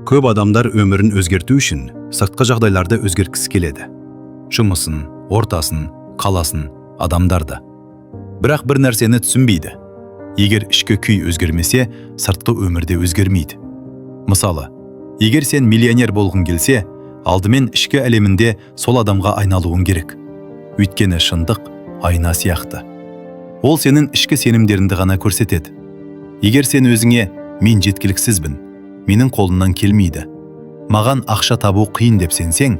Көп адамдар өмірін өзгерту үшін сыртқы жағдайларды өзгерткісі келеді. Жұмысын, ортасын, қаласын, адамдарды. Бірақ бір нәрсені түсінбейді. Егер ішкі күй өзгермесе, сыртқы өмірде өзгермейді. Мысалы, егер сен миллионер болғың келсе, алдымен ішкі әлемінде сол адамға айналуың керек. Өйткені шындық айна сияқты. Ол сенің ішкі сенімдеріңді ғана көрсетеді. Егер сен өзіңе мен жеткіліксізбін, менің қолымнан келмейді, маған ақша табу қиын деп сенсең,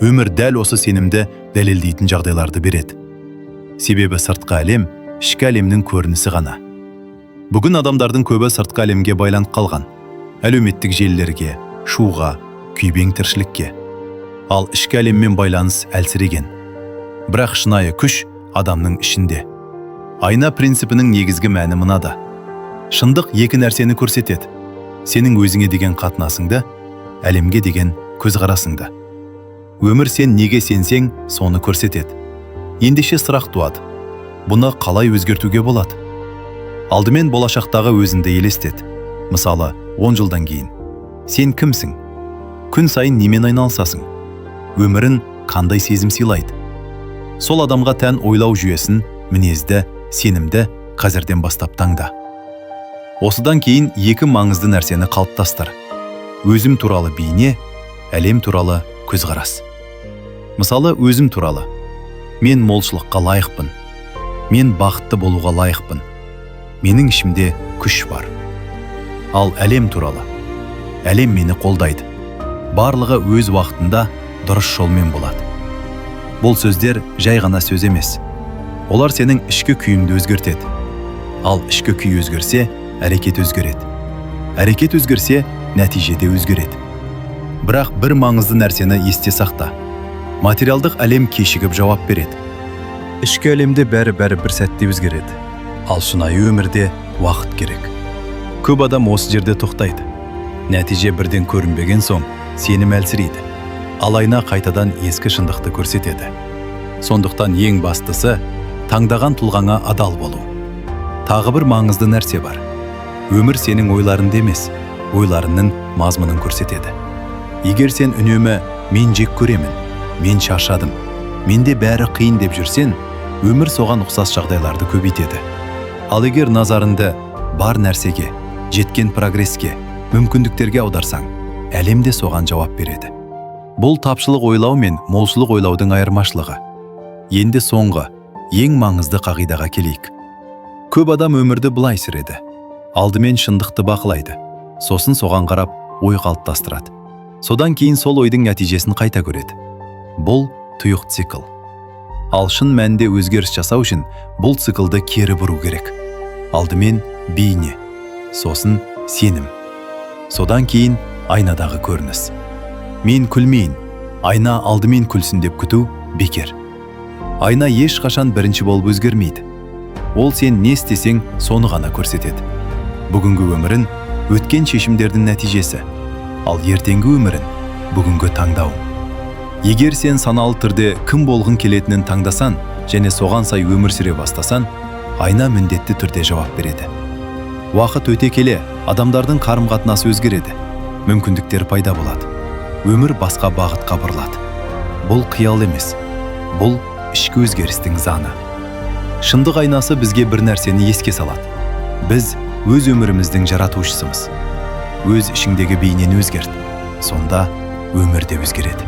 өмір дәл осы сенімді дәлелдейтін жағдайларды береді. Себебі сыртқы әлем ішкі әлемнің көрінісі ғана. Бүгін адамдардың көбі сыртқы әлемге байланып қалған. Әлеуметтік желілерге, шуға, күйбең тіршілікке. Ал ішкі әлеммен байланыс әлсіреген. Бірақ шынайы күш адамның ішінде. Айна принципінің негізгі мәні мынада. Шындық екі нәрсені көрсетеді. Сенің өзіңе деген қатынасыңды, әлемге деген көзқарасыңды. Өмір сен неге сенсең, соны көрсетеді. Ендеше сұрақ туады. Бұны қалай өзгертуге болады? Алдымен болашақтағы өзіңді елестет. Мысалы, 10 жылдан кейін. Сен кімсің? Күн сайын немен айналысасың? Өмірін қандай сезім сыйлайды? Сол адамға тән ойлау жүйесін, мінезді, сенімді қазірден бастап таңда. Осыдан кейін екі маңызды нәрсені қалыптастыр. Өзім туралы бейне, әлем туралы көзқарас. Мысалы, өзім туралы. Мен молшылыққа лайықпын. Мен бақытты болуға лайықпын. Менің ішімде күш бар. Ал әлем туралы. Әлем мені қолдайды. Барлығы өз уақытында дұрыс жолмен болады. Бұл сөздер жай ғана сөз емес. Олар сенің ішкі күйіңді өзгертеді. Ал ішкі күй өзгерсе, әрекет өзгереді. Әрекет өзгерсе, нәтижеде өзгереді. Бірақ бір маңызды нәрсені есте сақта. Материалдық әлем кешігіп жауап береді. Ішкі әлемде бәрі бір сәтте өзгереді. Ал шынайы өмірде уақыт керек. Көп адам осы жерде тоқтайды. Нәтиже бірден көрінбеген соң, сенім әлсірейді. Ал айна қайтадан ескі шындықты көрсетеді. Сондықтан ең бастысы, таңдаған тұлғаңа адал болу. Тағы бір маңызды нәрсе бар. Өмір сенің ойларыңды емес, ойларыңның мазмұнын көрсетеді. Егер сен үнемі мен жек көремін, мен шаршадым, менде бәрі қиын деп жүрсен, өмір соған ұқсас жағдайларды көбейтеді. Ал егер назарыңды бар нәрсеге, жеткен прогреске, мүмкіндіктерге аударсаң, әлем де соған жауап береді. Бұл тапшылық ойлау мен молшылық ойлаудың айырмашылығы. Енді соңғы, ең маңызды қағидаға келейік. Көп адам өмірді былай сүреді. Алдымен шындықты бақылайды. Сосын соған қарап ой қалыптастырады. Содан кейін сол ойдың нәтижесін қайта көреді. Бұл тұйық цикл. Ал шын мәнінде өзгеріс жасау үшін бұл циклды кері бұру керек. Алдымен бейне, сосын сенім. Содан кейін айнадағы көрініс. Мен күлмейін, айна алдымен күлсін деп күту бекер. Айна ешқашан бірінші болып өзгермейді. Ол сен не істесең, соны ғана көрсетеді. Бүгінгі өмірін өткен шешімдердің нәтижесі, ал ертеңгі өмірін бүгінгі таңдауың. Егер сен саналы түрде кім болғың келетінін таңдасан және соған сай өмір сүре бастасан, айна міндетті түрде жауап береді. Уақыт өте келе адамдардың қарым-қатынасы өзгереді, мүмкіндіктер пайда болады. Өмір басқа бағытқа бұрылады. Бұл қиял емес, бұл ішкі өзгерістің заңы. Шындық айнасы бізге бір нәрсені еске салады. Біз өз өміріміздің жаратушысымыз. Өз ішіңдегі бейнені өзгерт. Сонда өмір де өзгереді.